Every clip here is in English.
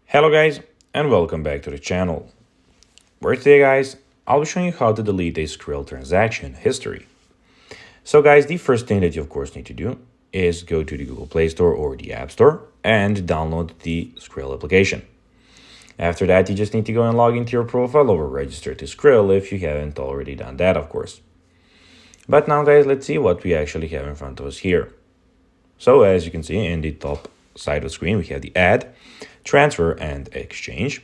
Hello guys, and welcome back to the channel, where today guys, I'll be showing you how to delete a Skrill transaction history. So guys, the first thing that you of course need to do is go to the Google Play Store or the App Store and download the Skrill application. After that, you just need to go and log into your profile or register to Skrill if you haven't already done that, of course. But now guys, let's see what we actually have in front of us here. So as you can see in the top side of the screen, we have the add, transfer, and exchange.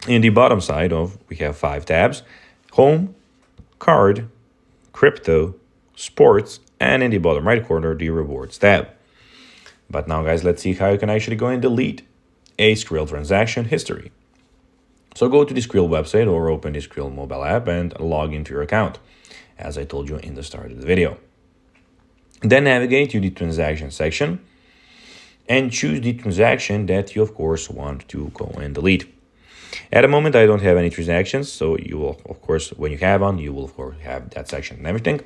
In the bottom side we have 5 tabs: home, card, crypto, sports, and in the bottom right corner, the rewards tab. But now guys, let's see how you can actually go and delete a Skrill transaction history. So go to the Skrill website or open the Skrill mobile app and log into your account, as I told you in the start of the video. Then navigate to the transaction section and choose the transaction that you of course want to go and delete. At the moment, I don't have any transactions, so you will of course, when you have one, you will of course have that section and everything.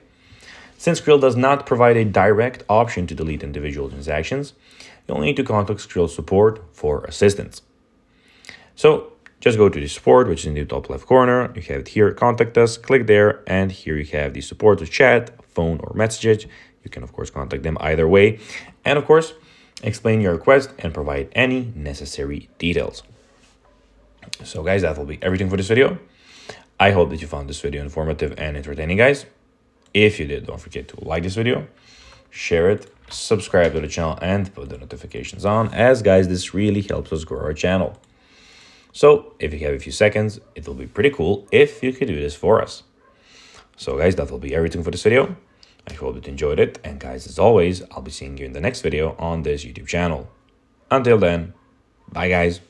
Since Skrill does not provide a direct option to delete individual transactions, you'll need to contact Skrill support for assistance. So just go to the support, which is in the top left corner. You have it here, contact us, click there, and here you have the support to chat, phone, or messages. You can of course contact them either way, and of course explain your request and provide any necessary details. So guys, that will be everything for this video. I hope that you found this video informative and entertaining, guys. If you did, don't forget to like this video, share it, subscribe to the channel, and put the notifications on, as guys, this really helps us grow our channel. So if you have a few seconds, it will be pretty cool if you could do this for us. So guys, that will be everything for this video. I hope that you enjoyed it, and guys, as always, I'll be seeing you in the next video on this YouTube channel. Until then, bye guys.